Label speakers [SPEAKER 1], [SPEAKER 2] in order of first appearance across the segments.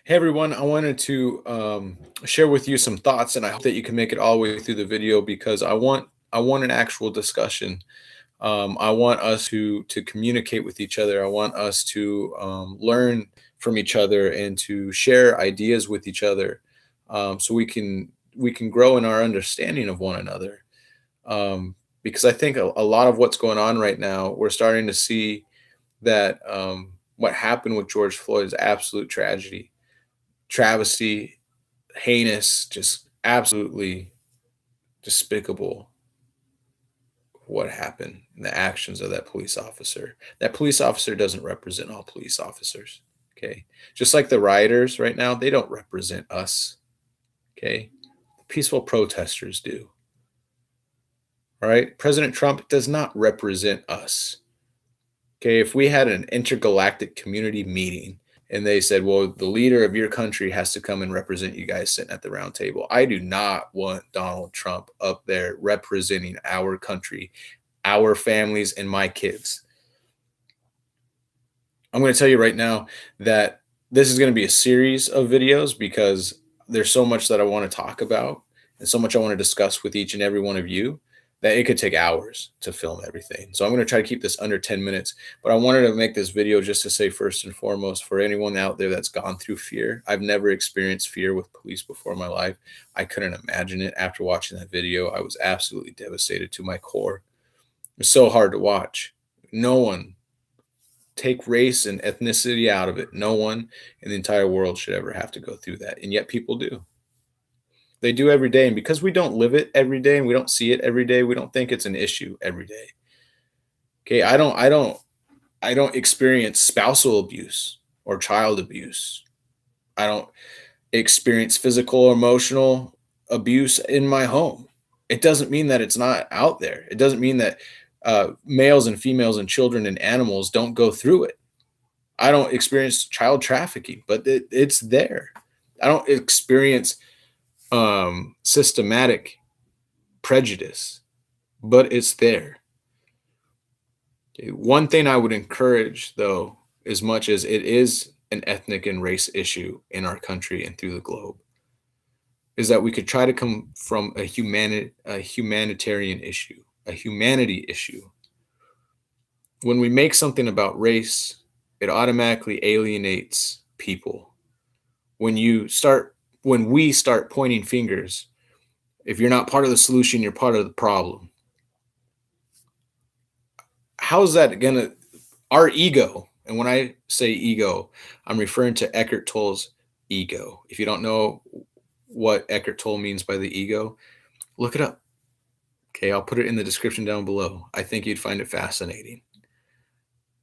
[SPEAKER 1] Hey everyone, I wanted to share with you some thoughts, and I hope that you can make it all the way through the video because I want an actual discussion. I want us to communicate with each other. I want us to learn from each other and to share ideas with each other, so we can grow in our understanding of one another. Because I think a lot of what's going on right now, we're starting to see that what happened with George Floyd is absolute tragedy, travesty, heinous, just absolutely despicable what happened and the actions of that police officer. That police officer doesn't represent all police officers. Okay. Just like the rioters right now, they don't represent us. Okay. Peaceful protesters do. All right. President Trump does not represent us. Okay. If we had an intergalactic community meeting and they said, well, the leader of your country has to come and represent you guys sitting at the round table, I do not want Donald Trump up there representing our country, our families, and my kids. I'm going to tell you right now that this is going to be a series of videos because there's so much that I want to talk about and so much I want to discuss with each and every one of you that it could take hours to film everything. So I'm going to try to keep this under 10 minutes, but I wanted to make this video just to say, first and foremost, for anyone out there that's gone through fear, I've never experienced fear with police before in my life. I couldn't imagine it. After watching that video, I was absolutely devastated to my core. It's so hard to watch. No one, take race and ethnicity out of it, no one in the entire world should ever have to go through that. And yet people do. They do every day. And because we don't live it every day and we don't see it every day, we don't think it's an issue every day. Okay. I don't experience spousal abuse or child abuse. I don't experience physical or emotional abuse in my home. It doesn't mean that it's not out there. It doesn't mean that males and females and children and animals don't go through it. I don't experience child trafficking, but it's there. I don't experience systematic prejudice, but it's there. Okay, one thing I would encourage, though, as much as it is an ethnic and race issue in our country and through the globe, is that we could try to come from a humanitarian issue, a humanity issue. When we make something about race, it automatically alienates people. When we start pointing fingers, if you're not part of the solution, you're part of the problem. How's that gonna, our ego? And when I say ego, I'm referring to Eckhart Tolle's ego. If you don't know what Eckhart Tolle means by the ego, look it up. Okay, I'll put it in the description down below. I think you'd find it fascinating.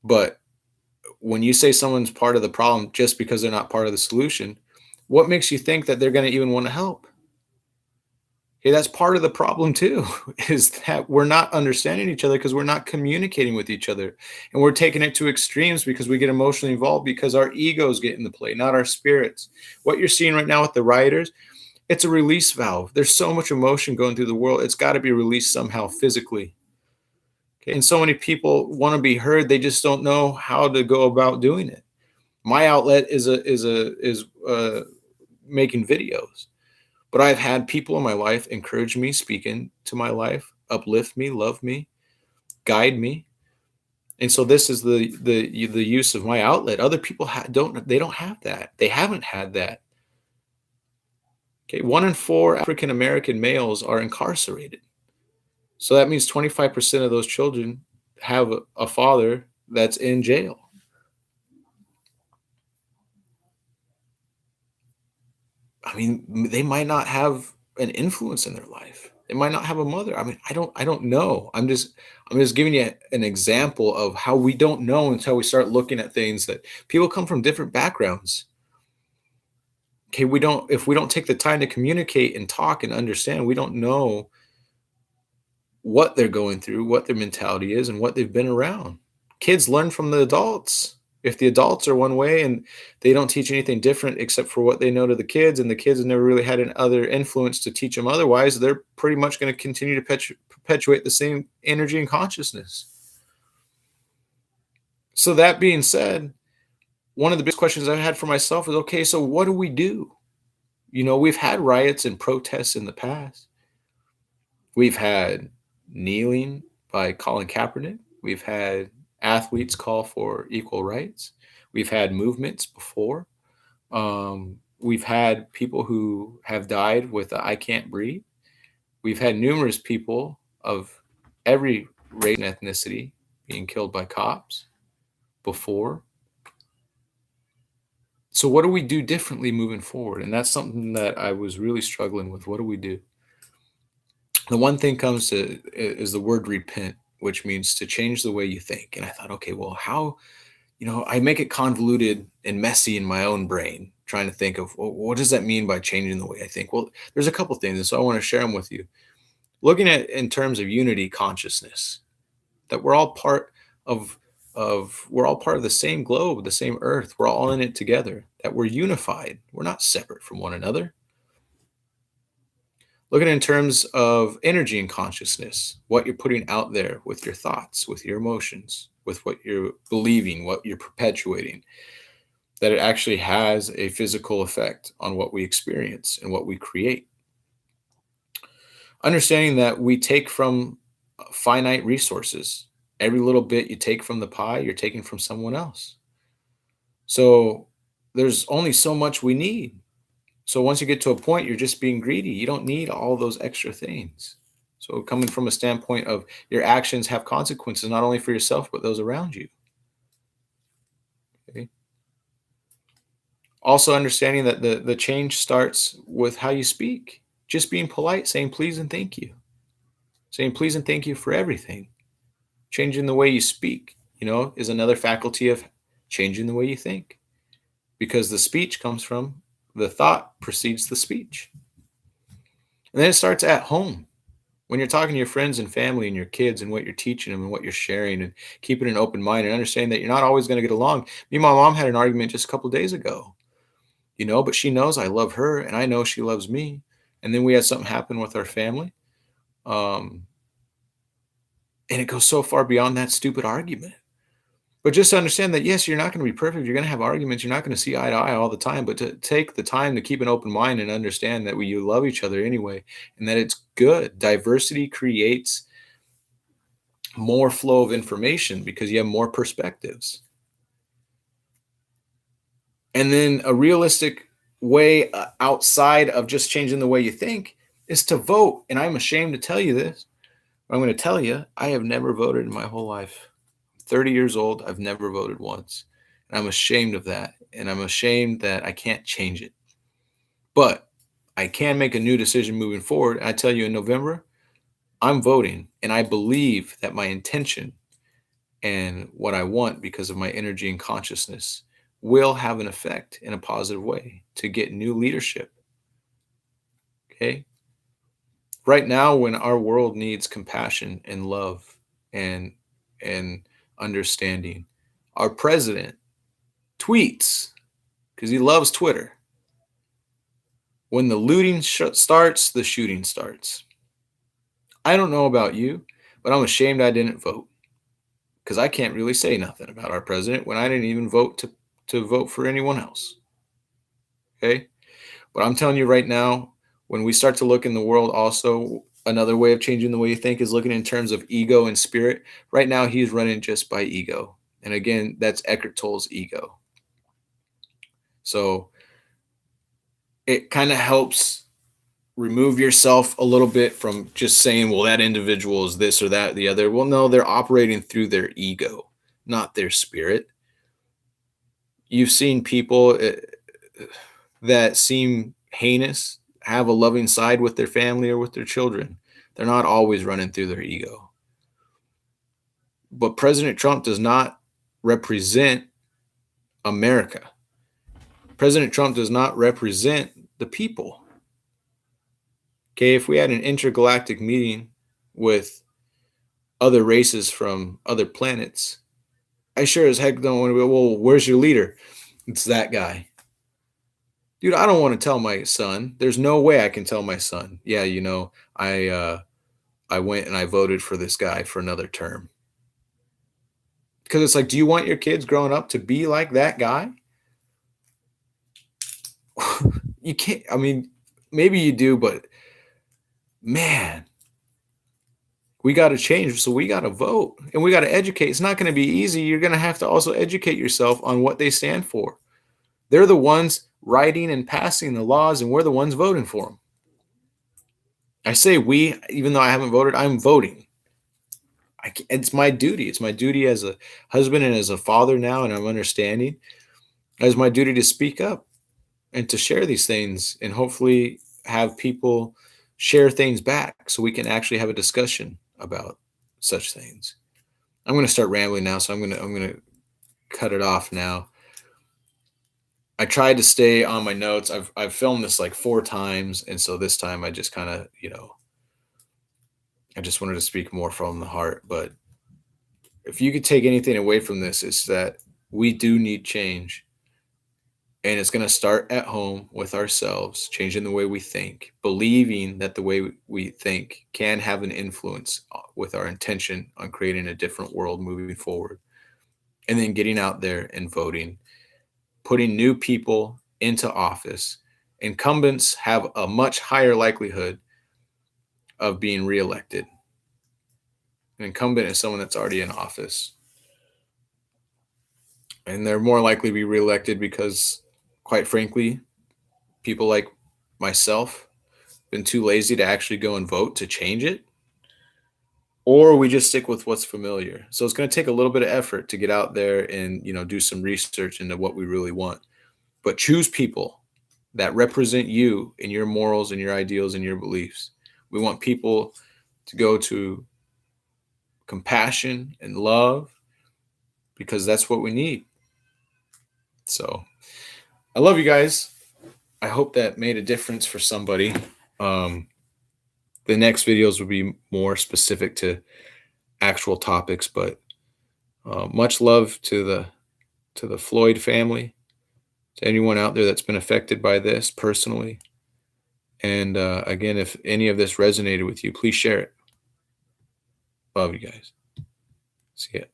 [SPEAKER 1] But when you say someone's part of the problem just because they're not part of the solution, what makes you think that they're going to even want to help? Okay, that's part of the problem too, is that we're not understanding each other because we're not communicating with each other. And we're taking it to extremes because we get emotionally involved because our egos get into play, not our spirits. What you're seeing right now with the rioters, it's a release valve. There's so much emotion going through the world. It's got to be released somehow physically. Okay, and so many people want to be heard. They just don't know how to go about doing it. My outlet is making videos. But I've had people in my life encourage me, speak into my life, uplift me, love me, guide me. And so this is the use of my outlet. Other people don't have that. They haven't had that. Okay, 1 in 4 African American males are incarcerated. So that means 25% of those children have a father that's in jail. I mean, they might not have an influence in their life. They might not have a mother. I mean, I don't know. I'm just giving you an example of how we don't know until we start looking at things that people come from different backgrounds. Okay, if we don't take the time to communicate and talk and understand, we don't know what they're going through, what their mentality is, and what they've been around. Kids learn from the adults. If the adults are one way and they don't teach anything different except for what they know to the kids, and the kids have never really had an other influence to teach them otherwise, they're pretty much going to continue to perpetuate the same energy and consciousness. So that being said, one of the biggest questions I had for myself is, okay, so what do we do? We've had riots and protests in the past. We've had kneeling by Colin Kaepernick. We've had athletes call for equal rights. We've had movements before. We've had people who have died with a "I can't breathe." We've had numerous people of every race and ethnicity being killed by cops before. So what do we do differently moving forward? And that's something that I was really struggling with. What do we do? The one thing comes to is the word repent, which means to change the way you think. And I thought, okay, well, how, I make it convoluted and messy in my own brain, trying to think of, well, what does that mean by changing the way I think? Well, there's a couple things, and so I want to share them with you. Looking at in terms of unity consciousness, that we're all part of the same globe, the same earth. We're all in it together, that we're unified. We're not separate from one another. Look at it in terms of energy and consciousness, what you're putting out there with your thoughts, with your emotions, with what you're believing, what you're perpetuating, that it actually has a physical effect on what we experience and what we create. Understanding that we take from finite resources. Every little bit you take from the pie, you're taking from someone else. So there's only so much we need. So once you get to a point, you're just being greedy. You don't need all those extra things. So coming from a standpoint of your actions have consequences, not only for yourself, but those around you. Okay. Also understanding that the change starts with how you speak. Just being polite, saying please and thank you. Saying please and thank you for everything. Changing the way you speak, is another faculty of changing the way you think. Because the speech comes from the thought precedes the speech. And then it starts at home. When you're talking to your friends and family and your kids and what you're teaching them and what you're sharing and keeping an open mind and understanding that you're not always going to get along. Me and my mom had an argument just a couple of days ago, but she knows I love her and I know she loves me. And then we had something happen with our family. And it goes so far beyond that stupid argument. But just to understand that, yes, you're not going to be perfect. You're going to have arguments. You're not going to see eye to eye all the time. But to take the time to keep an open mind and understand that you love each other anyway, and that it's good. Diversity creates more flow of information because you have more perspectives. And then a realistic way outside of just changing the way you think is to vote. And I'm ashamed to tell you this. But I'm going to tell you, I have never voted in my whole life. 30 years old, I've never voted once. And I'm ashamed of that. And I'm ashamed that I can't change it. But I can make a new decision moving forward. And I tell you, in November, I'm voting. And I believe that my intention and what I want because of my energy and consciousness will have an effect in a positive way to get new leadership. Okay? Right now, when our world needs compassion and love and understanding, our president tweets because he loves Twitter. When the looting starts, the shooting starts. I don't know about you, but I'm ashamed I didn't vote because I can't really say nothing about our president when I didn't even vote to vote for anyone else. Okay? But I'm telling you right now, when we start to look in the world also, another way of changing the way you think is looking in terms of ego and spirit. Right now, he's running just by ego. And again, that's Eckhart Tolle's ego. So it kind of helps remove yourself a little bit from just saying, well, that individual is this or that, or the other. Well, no, they're operating through their ego, not their spirit. You've seen people that seem heinous have a loving side with their family or with their children. They're not always running through their ego. But President Trump does not represent America. President Trump does not represent the people. Okay, if we had an intergalactic meeting with other races from other planets, I sure as heck don't want to go, well, where's your leader? It's that guy. Dude, I don't want to tell my son. There's no way I can tell my son, yeah, I went and I voted for this guy for another term. Because it's like, do you want your kids growing up to be like that guy? You can't, I mean, maybe you do, but man, we got to change. So we got to vote and we got to educate. It's not going to be easy. You're going to have to also educate yourself on what they stand for. They're the ones writing and passing the laws, and we're the ones voting for them. I say we, even though I haven't voted, I'm voting. It's my duty. It's my duty as a husband and as a father now, and I'm understanding. It's my duty to speak up and to share these things and hopefully have people share things back so we can actually have a discussion about such things. I'm going to start rambling now, so I'm going to cut it off now. I tried to stay on my notes. I've filmed this like 4 times, and so this time I just kind of, I just wanted to speak more from the heart. But if you could take anything away from this, it's that we do need change. And it's going to start at home with ourselves, changing the way we think, believing that the way we think can have an influence with our intention on creating a different world moving forward. And then getting out there and voting, putting new people into office. Incumbents have a much higher likelihood of being reelected. An incumbent is someone that's already in office. And they're more likely to be reelected because, quite frankly, people like myself been too lazy to actually go and vote to change it, or we just stick with what's familiar. So it's going to take a little bit of effort to get out there and do some research into what we really want. But choose people that represent you and your morals and your ideals and your beliefs. We want people to go to compassion and love because that's what we need. So I love you guys. I hope that made a difference for somebody. The next videos will be more specific to actual topics, but much love to the Floyd family, to anyone out there that's been affected by this personally. And again, if any of this resonated with you, please share it. Love you guys. See ya.